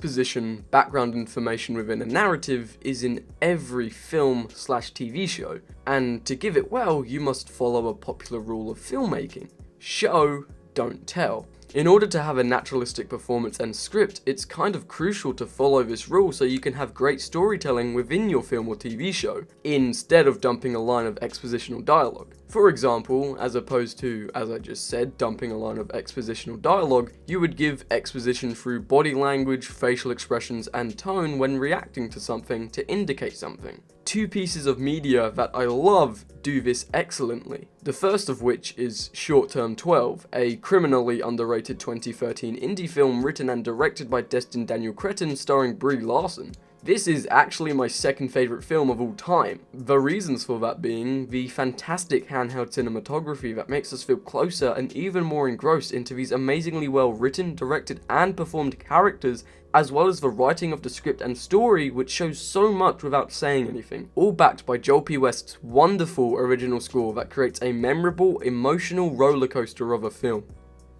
exposition, background information within a narrative, is in every film/TV show, and to give it well, you must follow a popular rule of filmmaking. Show, don't tell. In order to have a naturalistic performance and script, it's kind of crucial to follow this rule so you can have great storytelling within your film or TV show, instead of dumping a line of expositional dialogue. For example, as opposed to, as I just said, dumping a line of expositional dialogue, you would give exposition through body language, facial expressions, and tone when reacting to something to indicate something. Two pieces of media that I love do this excellently. The first of which is Short Term 12, a criminally underrated 2013 indie film written and directed by Destin Daniel Cretton starring Brie Larson. This is actually my second favourite film of all time, the reasons for that being the fantastic handheld cinematography that makes us feel closer and even more engrossed into these amazingly well written, directed and performed characters, as well as the writing of the script and story, which shows so much without saying anything, all backed by Joel P. West's wonderful original score that creates a memorable, emotional rollercoaster of a film.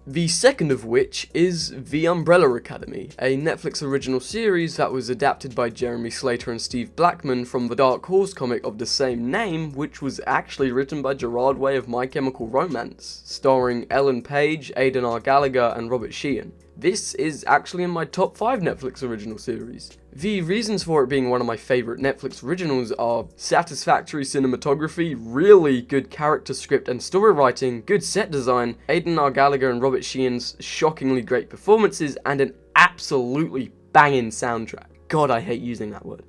The second of which is The Umbrella Academy, a Netflix original series that was adapted by Jeremy Slater and Steve Blackman from the Dark Horse comic of the same name, which was actually written by Gerard Way of My Chemical Romance, starring Ellen Page, AidanRGallagher and Robert Sheehan. This is actually in my top 5 Netflix original series. The reasons for it being one of my favourite Netflix originals are satisfactory cinematography, really good character script and story writing, good set design, AidanRGallagher and Robert Sheehan's shockingly great performances, and an absolutely banging soundtrack. God, I hate using that word.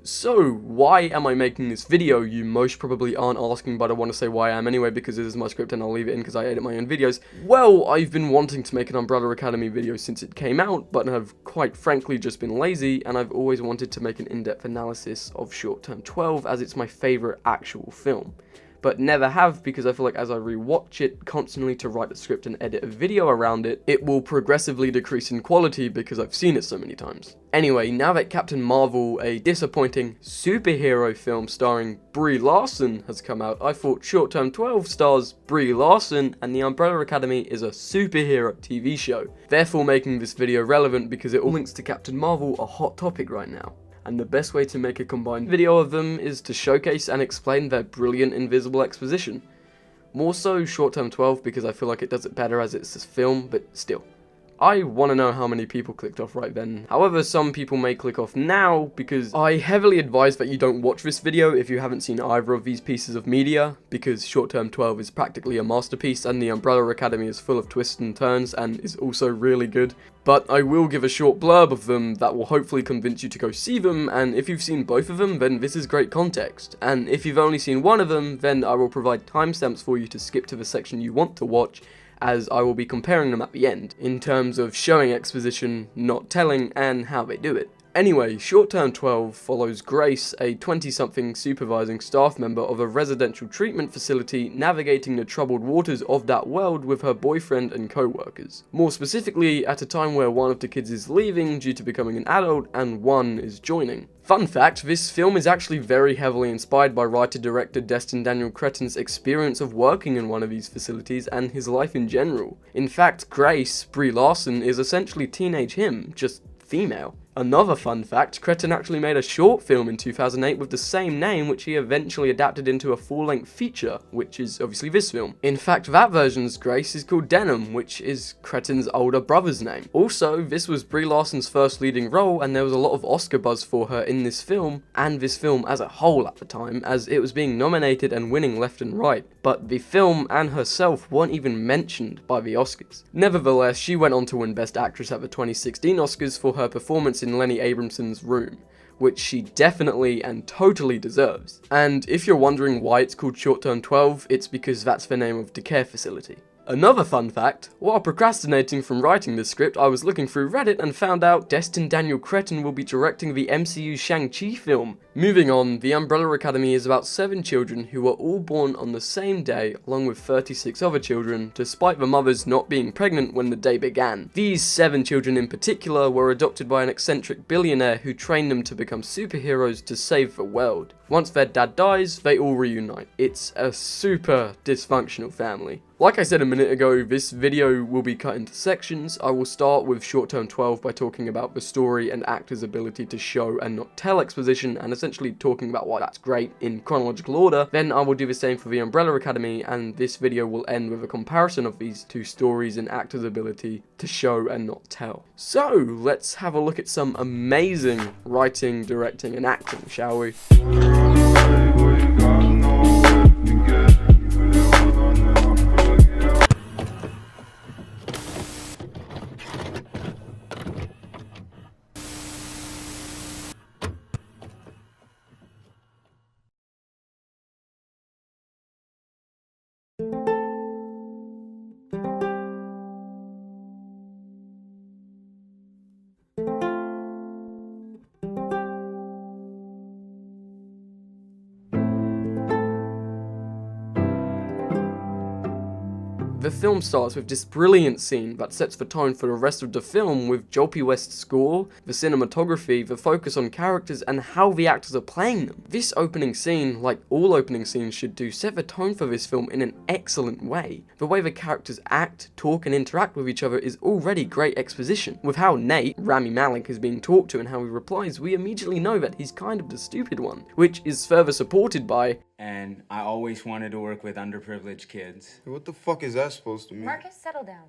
So, why am I making this video? You most probably aren't asking, but I want to say why I am anyway, because this is my script and I'll leave it in because I edit my own videos. Well, I've been wanting to make an Umbrella Academy video since it came out, but have quite frankly just been lazy, and I've always wanted to make an in-depth analysis of Short Term 12 as it's my favourite actual film. But never have, because I feel like as I rewatch it constantly to write a script and edit a video around it, it will progressively decrease in quality because I've seen it so many times. Anyway, now that Captain Marvel, a disappointing superhero film starring Brie Larson, has come out, I thought Short Term 12 stars Brie Larson and The Umbrella Academy is a superhero TV show, therefore making this video relevant because it all links to Captain Marvel, a hot topic right now. And the best way to make a combined video of them is to showcase and explain their brilliant invisible exposition. More so Short Term 12 because I feel like it does it better as it's a film, but still. I want to know how many people clicked off right then. However, some people may click off now because I heavily advise that you don't watch this video if you haven't seen either of these pieces of media, because Short Term 12 is practically a masterpiece and The Umbrella Academy is full of twists and turns and is also really good. But I will give a short blurb of them that will hopefully convince you to go see them, and if you've seen both of them, then this is great context. And if you've only seen one of them, then I will provide timestamps for you to skip to the section you want to watch, as I will be comparing them at the end, in terms of showing exposition, not telling, and how they do it. Anyway, Short Term 12 follows Grace, a 20-something supervising staff member of a residential treatment facility, navigating the troubled waters of that world with her boyfriend and co-workers. More specifically, at a time where one of the kids is leaving due to becoming an adult and one is joining. Fun fact, this film is actually very heavily inspired by writer-director Destin Daniel Cretton's experience of working in one of these facilities and his life in general. In fact, Grace, Brie Larson, is essentially teenage him, just female. Another fun fact, Cretton actually made a short film in 2008 with the same name, which he eventually adapted into a full-length feature, which is obviously this film. In fact, that version's Grace is called Denim, which is Cretton's older brother's name. Also, this was Brie Larson's first leading role, and there was a lot of Oscar buzz for her in this film, and this film as a whole at the time, as it was being nominated and winning left and right. But the film and herself weren't even mentioned by the Oscars. Nevertheless, she went on to win Best Actress at the 2016 Oscars for her performance in Lenny Abramson's Room, which she definitely and totally deserves. And if you're wondering why it's called Short Term 12, it's because that's the name of the care facility. Another fun fact, while procrastinating from writing this script, I was looking through Reddit and found out Destin Daniel Cretton will be directing the MCU Shang-Chi film. Moving on, The Umbrella Academy is about 7 children who were all born on the same day, along with 36 other children, despite the mothers not being pregnant when the day began. These 7 children in particular were adopted by an eccentric billionaire who trained them to become superheroes to save the world. Once their dad dies, they all reunite. It's a super dysfunctional family. Like I said a minute ago, this video will be cut into sections. I will start with short term 12 by talking about the story and actors' ability to show and not tell exposition, and essentially talking about why that's great in chronological order. Then I will do the same for the Umbrella Academy, and this video will end with a comparison of these two stories and actors' ability to show and not tell. So, let's have a look at some amazing writing, directing, and acting, shall we? The film starts with this brilliant scene that sets the tone for the rest of the film, with Ďopi West's score, the cinematography, the focus on characters, and how the actors are playing them. This opening scene, like all opening scenes should do, set the tone for this film in an excellent way. The way the characters act, talk, and interact with each other is already great exposition. With how Nate, Rami Malek, is being talked to and how he replies, we immediately know that he's kind of the stupid one, which is further supported by, and I always wanted to work with underprivileged kids. What the fuck is that supposed to mean? Marcus, settle down.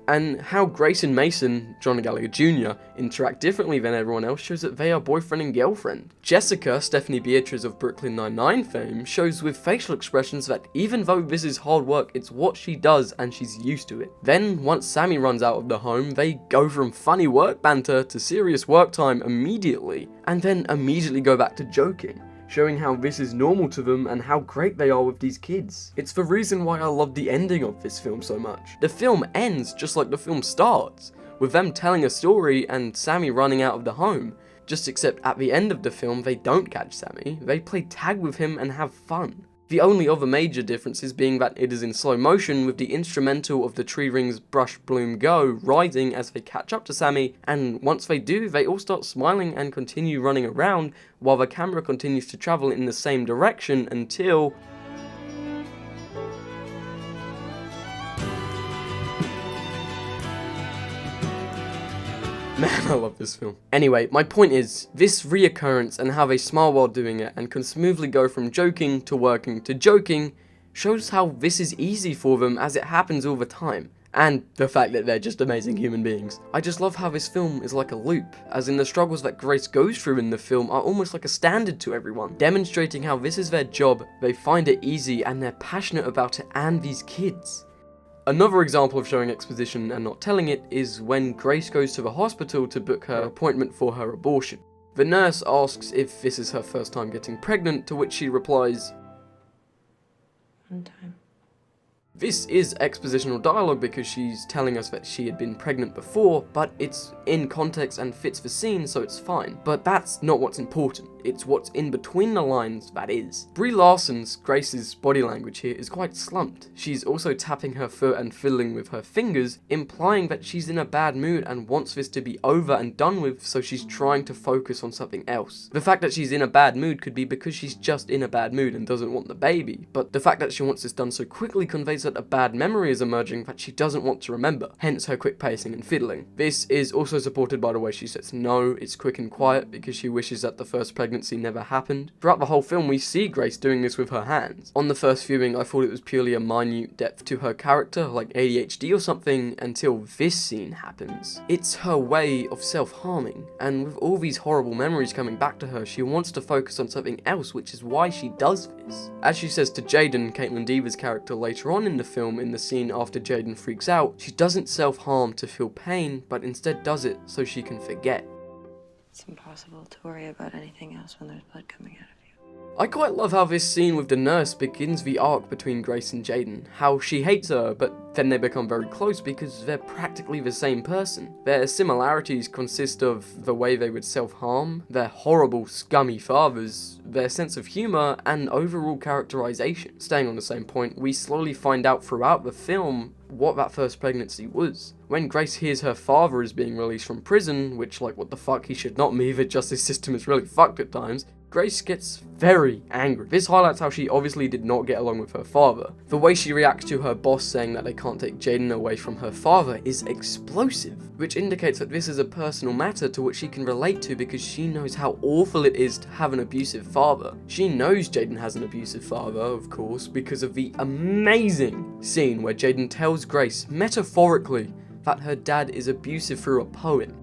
and how Grace and Mason, John Gallagher Jr., interact differently than everyone else shows that they are boyfriend and girlfriend. Jessica, Stephanie Beatriz of Brooklyn Nine-Nine fame, shows with facial expressions that even though this is hard work, it's what she does and she's used to it. Then, once Sammy runs out of the home, they go from funny work banter to serious work time immediately, and then immediately go back to joking, showing how this is normal to them and how great they are with these kids. It's the reason why I love the ending of this film so much. The film ends just like the film starts, with them telling a story and Sammy running out of the home. Just except at the end of the film they don't catch Sammy, they play tag with him and have fun. The only other major differences being that it is in slow motion, with the instrumental of the Tree Rings Brush Bloom Go rising as they catch up to Sammy, and once they do, they all start smiling and continue running around, while the camera continues to travel in the same direction until... Man, I love this film. Anyway, my point is, this reoccurrence and how they smile while doing it and can smoothly go from joking to working to joking shows how this is easy for them as it happens all the time. And the fact that they're just amazing human beings. I just love how this film is like a loop, as in the struggles that Grace goes through in the film are almost like a standard to everyone, demonstrating how this is their job, they find it easy, and they're passionate about it and these kids. Another example of showing exposition and not telling it is when Grace goes to the hospital to book her appointment for her abortion. The nurse asks if this is her first time getting pregnant, to which she replies, One time. This is expositional dialogue because she's telling us that she had been pregnant before, but it's in context and fits the scene, so it's fine. But that's not what's important. It's what's in between the lines that is. Brie Larson's, Grace's, body language here is quite slumped. She's also tapping her foot and fiddling with her fingers, implying that she's in a bad mood and wants this to be over and done with, so she's trying to focus on something else. The fact that she's in a bad mood could be because she's just in a bad mood and doesn't want the baby, but the fact that she wants this done so quickly conveys that a bad memory is emerging that she doesn't want to remember, hence her quick pacing and fiddling. This is also supported by the way she says no, it's quick and quiet because she wishes that the first pregnancy never happened. Throughout the whole film we see Grace doing this with her hands. On the first viewing I thought it was purely a minute depth to her character, like ADHD or something, until this scene happens. It's her way of self-harming, and with all these horrible memories coming back to her, she wants to focus on something else, which is why she does this. As she says to Jaden, Caitlin Dever's character, later on in the film, in the scene after Jaden freaks out, she doesn't self-harm to feel pain, but instead does it so she can forget. It's impossible to worry about anything else when there's blood coming out of you. I quite love how this scene with the nurse begins the arc between Grace and Jaden, how she hates her, but then they become very close because they're practically the same person. Their similarities consist of the way they would self-harm, their horrible, scummy fathers, their sense of humour, and overall characterization. Staying on the same point, we slowly find out throughout the film what that first pregnancy was. When Grace hears her father is being released from prison, which, like, what the fuck, he should not be, the justice system is really fucked at times, Grace gets very angry. This highlights how she obviously did not get along with her father. The way she reacts to her boss saying that they can't take Ǧayden away from her father is explosive, which indicates that this is a personal matter to which she can relate to because she knows how awful it is to have an abusive father. She knows Ǧayden has an abusive father, of course, because of the amazing scene where Ǧayden tells Grace, metaphorically, that her dad is abusive through a poem.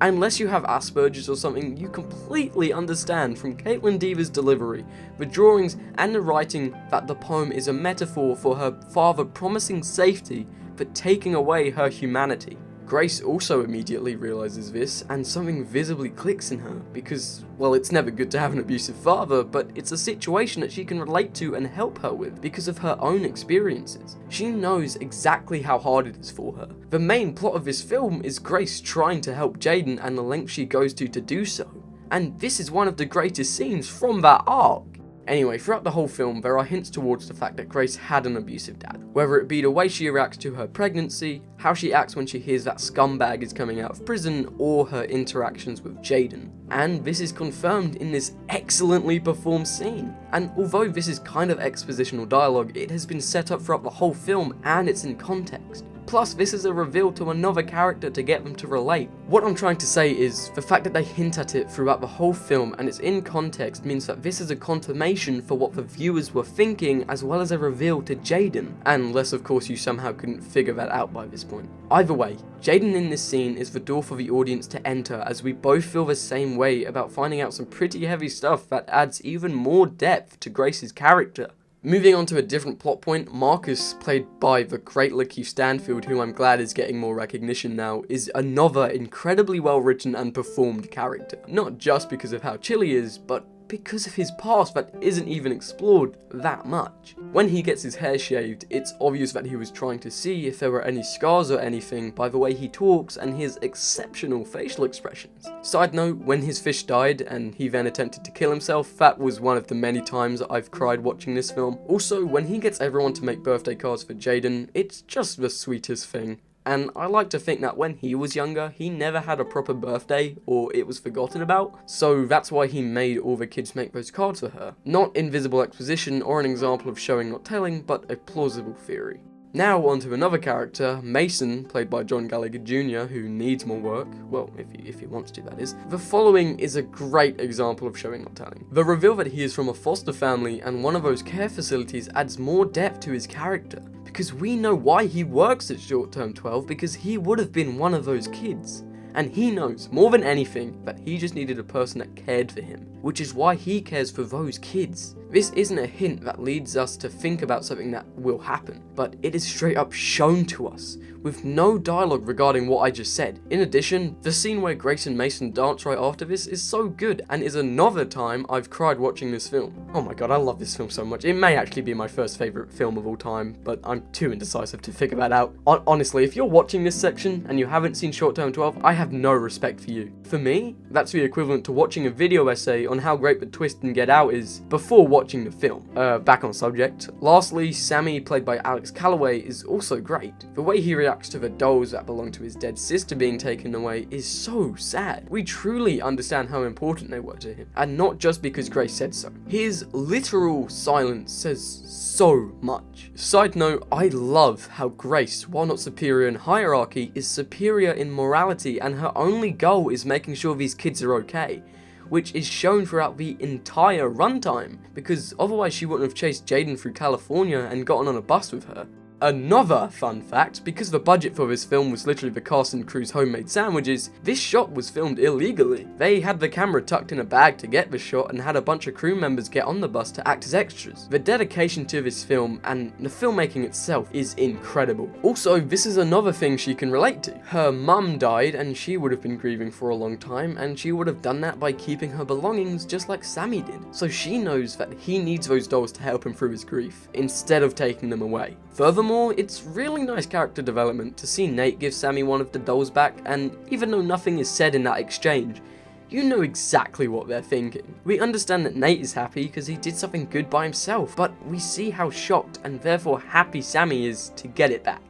Unless you have Asperger's or something, you completely understand from Caitlin Dever's delivery, the drawings and the writing that the poem is a metaphor for her father promising safety but taking away her humanity. Grace also immediately realizes this, and something visibly clicks in her, because, well, it's never good to have an abusive father, but it's a situation that she can relate to and help her with because of her own experiences. She knows exactly how hard it is for her. The main plot of this film is Grace trying to help Ǧayden and the length she goes to do so, and this is one of the greatest scenes from that arc. Anyway, throughout the whole film, there are hints towards the fact that Grace had an abusive dad. Whether it be the way she reacts to her pregnancy, how she acts when she hears that scumbag is coming out of prison, or her interactions with Ǧayden. And this is confirmed in this excellently performed scene. And although this is kind of expositional dialogue, it has been set up throughout the whole film and it's in context. Plus, this is a reveal to another character to get them to relate. What I'm trying to say is, the fact that they hint at it throughout the whole film and it's in context means that this is a confirmation for what the viewers were thinking, as well as a reveal to Ǧayden, unless of course you somehow couldn't figure that out by this point. Either way, Ǧayden in this scene is the door for the audience to enter, as we both feel the same way about finding out some pretty heavy stuff that adds even more depth to Grace's character. Moving on to a different plot point, Marcus, played by the great Lakeith Stanfield, who I'm glad is getting more recognition now, is another incredibly well written and performed character. Not just because of how chill he is, but because of his past that isn't even explored that much. When he gets his hair shaved, it's obvious that he was trying to see if there were any scars or anything by the way he talks and his exceptional facial expressions. Side note, when his fish died and he then attempted to kill himself, that was one of the many times I've cried watching this film. Also, when he gets everyone to make birthday cards for Ǧayden, it's just the sweetest thing. And I like to think that when he was younger, he never had a proper birthday, or it was forgotten about, so that's why he made all the kids make those cards for her. Not invisible exposition or an example of showing not telling, but a plausible theory. Now on to another character, Mason, played by John Gallagher Jr., who needs more work, well, if he wants to, that is. The following is a great example of showing not telling. The reveal that he is from a foster family and one of those care facilities adds more depth to his character, because we know why he works at short-term 12, because he would have been one of those kids. And he knows, more than anything, that he just needed a person that cared for him, which is why he cares for those kids. This isn't a hint that leads us to think about something that will happen, but it is straight up shown to us, with no dialogue regarding what I just said. In addition, the scene where Grace and Mason dance right after this is so good, and is another time I've cried watching this film. Oh my god, I love this film so much. It may actually be my first favourite film of all time, but I'm too indecisive to figure that out. Honestly, if you're watching this section and you haven't seen Short Term 12, I have no respect for you. For me, that's the equivalent to watching a video essay on how great the twist in Get Out is before watching the film. Back on subject. Lastly, Sammy, played by Alex Calloway, is also great. The way he reacts to the dolls that belong to his dead sister being taken away is so sad. We truly understand how important they were to him, and not just because Grace said so. His literal silence says so much. Side note, I love how Grace, while not superior in hierarchy, is superior in morality, and her only goal is making sure these kids are okay, which is shown throughout the entire runtime, because otherwise she wouldn't have chased Ǧayden through California and gotten on a bus with her. Another fun fact, because the budget for this film was literally the cast and crew's homemade sandwiches, this shot was filmed illegally. They had the camera tucked in a bag to get the shot and had a bunch of crew members get on the bus to act as extras. The dedication to this film and the filmmaking itself is incredible. Also, this is another thing she can relate to. Her mum died and she would have been grieving for a long time, and she would have done that by keeping her belongings just like Sammy did. So she knows that he needs those dolls to help him through his grief, instead of taking them away. Furthermore, it's really nice character development to see Nate give Sammy one of the dolls back, and even though nothing is said in that exchange, you know exactly what they're thinking. We understand that Nate is happy because he did something good by himself, but we see how shocked and therefore happy Sammy is to get it back.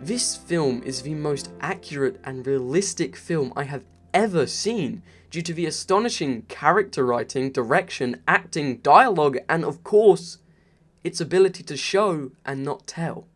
This film is the most accurate and realistic film I have ever seen, due to the astonishing character writing, direction, acting, dialogue, and of course, its ability to show and not tell.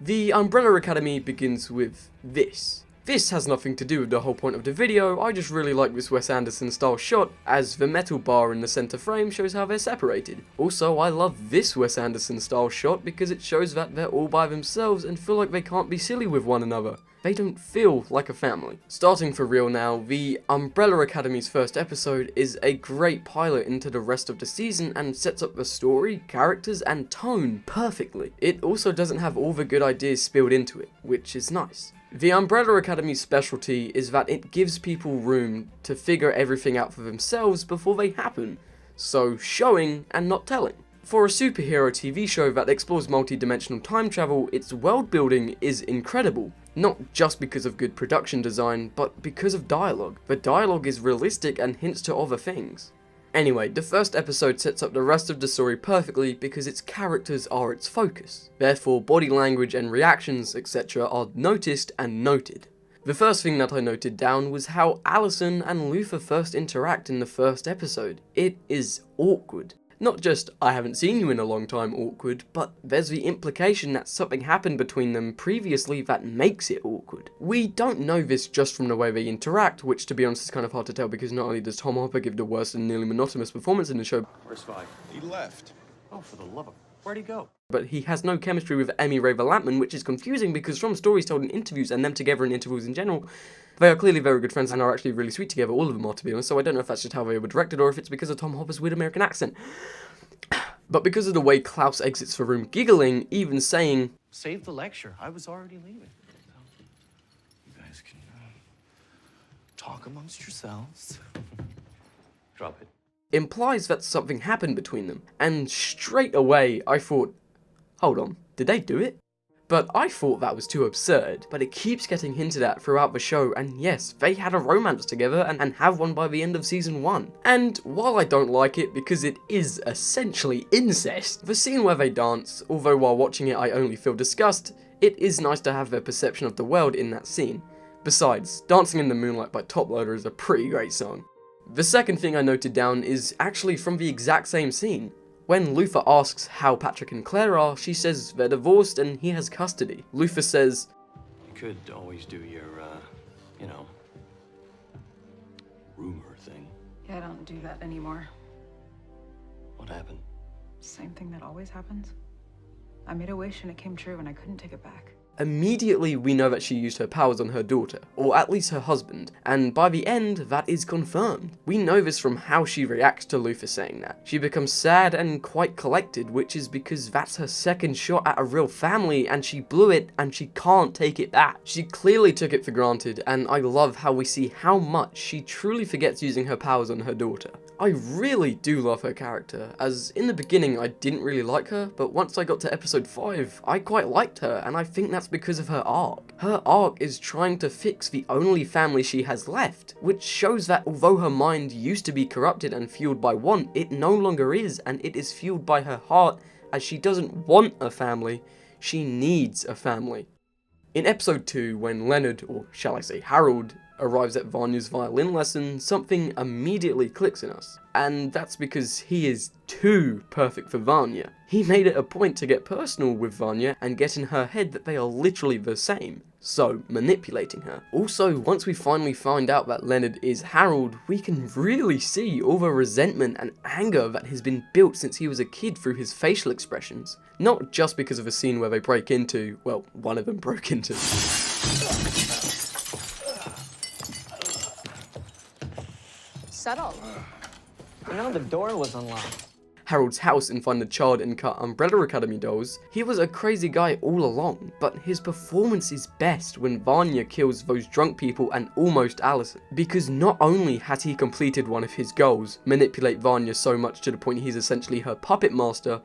The Umbrella Academy begins with this. This has nothing to do with the whole point of the video, I just really like this Wes Anderson style shot, as the metal bar in the center frame shows how they're separated. Also, I love this Wes Anderson style shot because it shows that they're all by themselves and feel like they can't be silly with one another. They don't feel like a family. Starting for real now, the Umbrella Academy's first episode is a great pilot into the rest of the season and sets up the story, characters, and tone perfectly. It also doesn't have all the good ideas spilled into it, which is nice. The Umbrella Academy's specialty is that it gives people room to figure everything out for themselves before they happen, so showing and not telling. For a superhero TV show that explores multi-dimensional time travel, its world building is incredible. Not just because of good production design, but because of dialogue. The dialogue is realistic and hints to other things. Anyway, the first episode sets up the rest of the story perfectly because its characters are its focus. Therefore, body language and reactions, etc. are noticed and noted. The first thing that I noted down was how Allison and Luther first interact in the first episode. It is awkward. Not just, I haven't seen you in a long time awkward, but there's the implication that something happened between them previously that makes it awkward. We don't know this just from the way they interact, which to be honest is kind of hard to tell because not only does Tom Hopper give the worst and nearly monotonous performance in the show, Where's Vi? He left. Oh, for the love of... Where'd he go? but he has no chemistry with Emmy Raver-Lampman, which is confusing because from stories told in interviews and them together in interviews in general, they are clearly very good friends and are actually really sweet together, all of them are to be honest, so I don't know if that's just how they were directed or if it's because of Tom Hopper's weird American accent. But because of the way Klaus exits the room giggling, even saying, Save the lecture. I was already leaving. So, you guys can talk amongst yourselves. Drop it. implies that something happened between them. And straight away, I thought, hold on, did they do it? But I thought that was too absurd, but it keeps getting hinted at throughout the show, and yes, they had a romance together and have one by the end of season 1. And while I don't like it because it is essentially incest, the scene where they dance, although while watching it I only feel disgust, it is nice to have their perception of the world in that scene. Besides, Dancing in the Moonlight by Top Loader is a pretty great song. The second thing I noted down is actually from the exact same scene. When Luther asks how Patrick and Claire are, she says they're divorced and he has custody. Luther says, You could always do your, you know, rumor thing. Yeah, I don't do that anymore. What happened? Same thing that always happens. I made a wish and it came true and I couldn't take it back. Immediately we know that she used her powers on her daughter, or at least her husband, and by the end that is confirmed. We know this from how she reacts to Luther saying that. She becomes sad and quite collected, which is because that's her second shot at a real family and she blew it and she can't take it back. She clearly took it for granted, and I love how we see how much she truly forgets using her powers on her daughter. I really do love her character, as in the beginning I didn't really like her, but once I got to episode 5, I quite liked her, and I think that's because of her arc. Her arc is trying to fix the only family she has left, which shows that although her mind used to be corrupted and fueled by want, it no longer is, and it is fueled by her heart, as she doesn't want a family, she needs a family. In episode 2, when Leonard, or shall I say Harold, arrives at Vanya's violin lesson, something immediately clicks in us. And that's because he is too perfect for Vanya. He made it a point to get personal with Vanya and get in her head that they are literally the same, so manipulating her. Also, once we finally find out that Leonard is Harold, we can really see all the resentment and anger that has been built since he was a kid through his facial expressions. Not just because of a scene where they break into, well, one of them broke into. Settle. You know, the door was unlocked. Harold's house and find the charred and cut Umbrella Academy dolls, he was a crazy guy all along, but his performance is best when Vanya kills those drunk people and almost Allison, because not only has he completed one of his goals, manipulate Vanya so much to the point he's essentially her puppet master,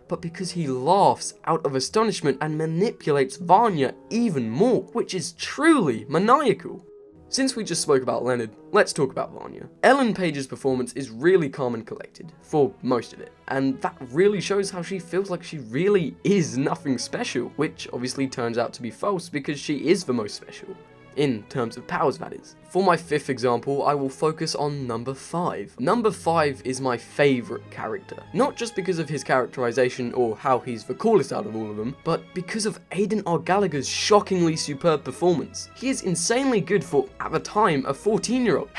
but because he laughs out of astonishment and manipulates Vanya even more, which is truly maniacal. Since we just spoke about Leonard, let's talk about Vanya. Ellen Page's performance is really calm and collected, for most of it, and that really shows how she feels like she really is nothing special, which obviously turns out to be false because she is the most special. In terms of powers, that is. For my 5th example, I will focus on number 5. Number 5 is my favourite character. Not just because of his characterization or how he's the coolest out of all of them, but because of AidanRGallagher's shockingly superb performance. He is insanely good for, at the time, a 14-year-old.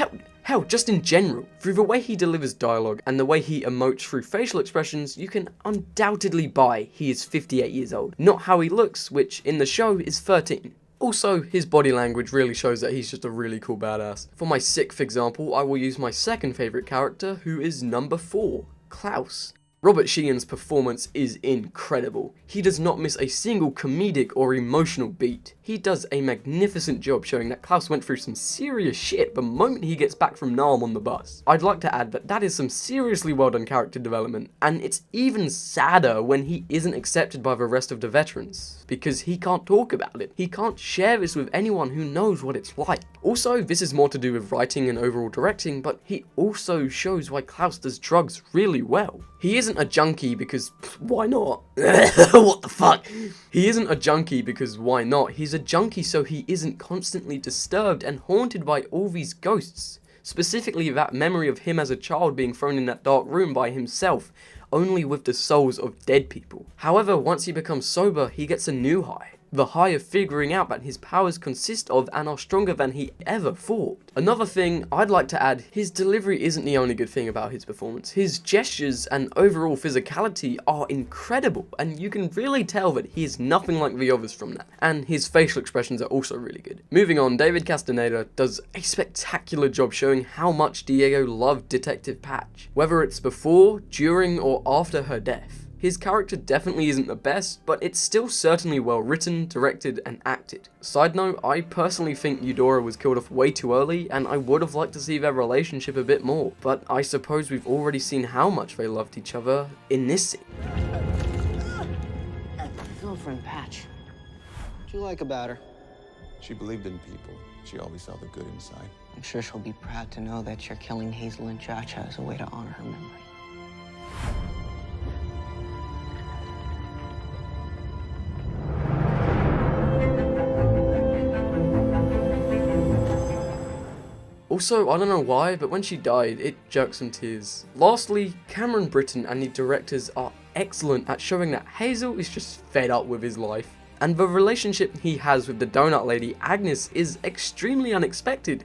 Hell, just in general. Through the way he delivers dialogue and the way he emotes through facial expressions, you can undoubtedly buy he is 58 years old. Not how he looks, which in the show is 13. Also, his body language really shows that he's just a really cool badass. For my 6th example, I will use my second favourite character, who is number 4, Klaus. Robert Sheehan's performance is incredible. He does not miss a single comedic or emotional beat. He does a magnificent job showing that Klaus went through some serious shit the moment he gets back from Nam on the bus. I'd like to add that is some seriously well done character development, and it's even sadder when he isn't accepted by the rest of the veterans, because he can't talk about it. He can't share this with anyone who knows what it's like. Also, this is more to do with writing and overall directing, but he also shows why Klaus does drugs really well. He isn't a junkie because, why not? What the fuck? He isn't a junkie because why not? He's a junkie so he isn't constantly disturbed and haunted by all these ghosts. Specifically that memory of him as a child being thrown in that dark room by himself, only with the souls of dead people. However, once he becomes sober, he gets a new high. The high of figuring out that his powers consist of and are stronger than he ever thought. Another thing I'd like to add, his delivery isn't the only good thing about his performance. His gestures and overall physicality are incredible, and you can really tell that he is nothing like the others from that. And his facial expressions are also really good. Moving on, David Castaneda does a spectacular job showing how much Diego loved Detective Patch, whether it's before, during, or after her death. His character definitely isn't the best, but it's still certainly well written, directed, and acted. Side note, I personally think Eudora was killed off way too early, and I would have liked to see their relationship a bit more, but I suppose we've already seen how much they loved each other in this scene. Girlfriend Patch. What'd you like about her? She believed in people. She always saw the good inside. I'm sure she'll be proud to know that you're killing Hazel and Cha-Cha as a way to honor her memory. Also, I don't know why, but when she died, it jerked some tears. Lastly, Cameron Britton and the directors are excellent at showing that Hazel is just fed up with his life. And the relationship he has with the donut lady, Agnes, is extremely unexpected.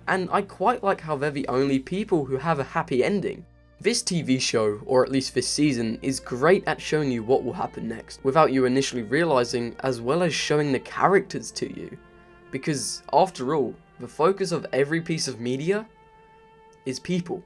And I quite like how they're the only people who have a happy ending. This TV show, or at least this season, is great at showing you what will happen next, without you initially realizing, as well as showing the characters to you. Because, after all, the focus of every piece of media is people.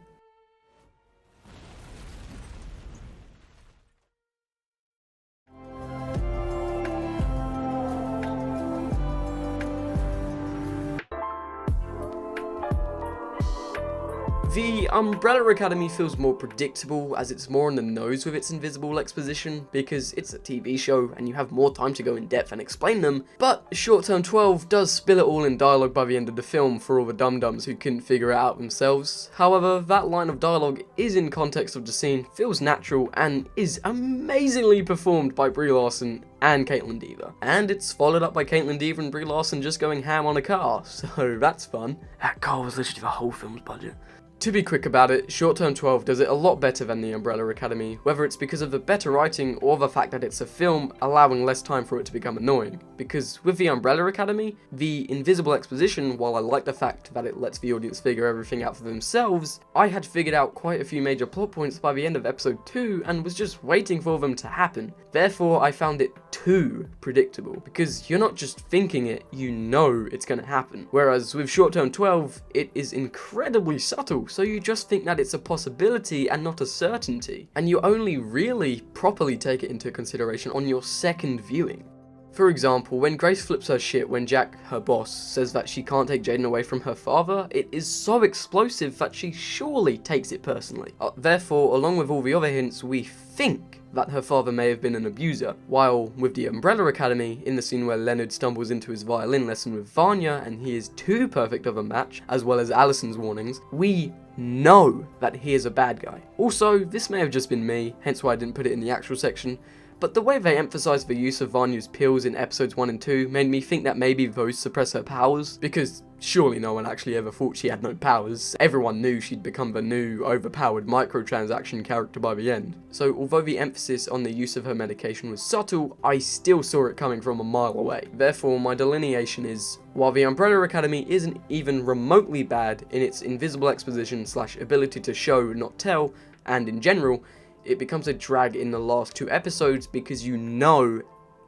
The Umbrella Academy feels more predictable as it's more on the nose with its invisible exposition because it's a TV show and you have more time to go in depth and explain them, but Short Term 12 does spill it all in dialogue by the end of the film for all the dum-dums who couldn't figure it out themselves. However, that line of dialogue is in context of the scene, feels natural, and is amazingly performed by Brie Larson and Caitlin Dever. And it's followed up by Caitlin Dever and Brie Larson just going ham on a car, so that's fun. That car was literally the whole film's budget. To be quick about it, Short Term 12 does it a lot better than the Umbrella Academy, whether it's because of the better writing or the fact that it's a film allowing less time for it to become annoying. Because with the Umbrella Academy, the invisible exposition, while I like the fact that it lets the audience figure everything out for themselves, I had figured out quite a few major plot points by the end of episode 2 and was just waiting for them to happen. Therefore, I found it too predictable, because you're not just thinking it, you know it's going to happen. Whereas with Short Term 12, it is incredibly subtle, so you just think that it's a possibility and not a certainty, and you only really properly take it into consideration on your second viewing. For example, when Grace flips her shit when Jack, her boss, says that she can't take Jayden away from her father, it is so explosive that she surely takes it personally. Therefore, along with all the other hints, we think that her father may have been an abuser, while with the Umbrella Academy, in the scene where Leonard stumbles into his violin lesson with Vanya and he is too perfect of a match, as well as Allison's warnings, we know that he is a bad guy. Also, this may have just been me, hence why I didn't put it in the actual section, but the way they emphasised the use of Vanya's pills in episodes 1 and 2 made me think that maybe those suppress her powers, because surely no one actually ever thought she had no powers. Everyone knew she'd become the new, overpowered microtransaction character by the end. So although the emphasis on the use of her medication was subtle, I still saw it coming from a mile away. Therefore, my delineation is, while the Umbrella Academy isn't even remotely bad in its invisible exposition / ability to show, not tell, and in general, it becomes a drag in the last 2 episodes because you know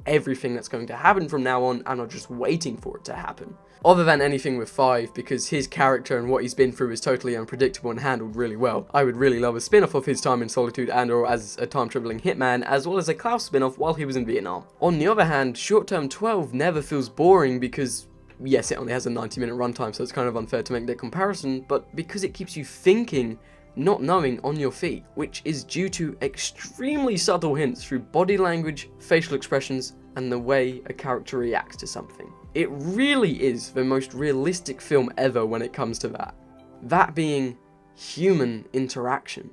everything that's going to happen from now on and are just waiting for it to happen. Other than anything with 5, because his character and what he's been through is totally unpredictable and handled really well. I would really love a spin-off of his time in Solitude and or as a time-travelling hitman, as well as a Klaus spin-off while he was in Vietnam. On the other hand, Short Term 12 never feels boring because, yes, it only has a 90-minute runtime, so it's kind of unfair to make that comparison, but because it keeps you thinking, not knowing, on your feet, which is due to extremely subtle hints through body language, facial expressions, and the way a character reacts to something. It really is the most realistic film ever when it comes to that. That being human interaction.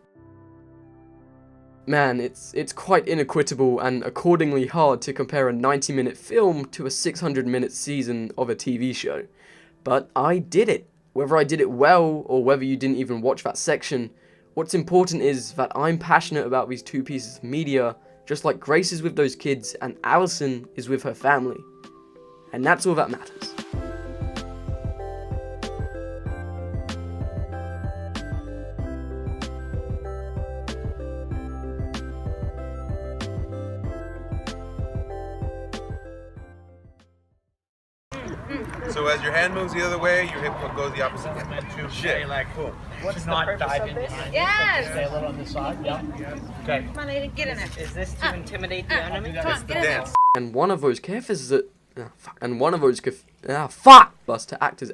Man, it's quite inequitable and accordingly hard to compare a 90-minute film to a 600-minute season of a TV show. But I did it. Whether I did it well, or whether you didn't even watch that section, what's important is that I'm passionate about these 2 pieces of media, just like Grace is with those kids and Allison is with her family. And that's all that matters. So as your hand moves the other way, your hip goes the opposite way. Shit. Like, cool. What's not dive in behind you? Stay a little on the side. Yeah. Okay. Come on, Aiden, get in there. Is this to intimidate the enemy? It's the dance. And one of those was to act as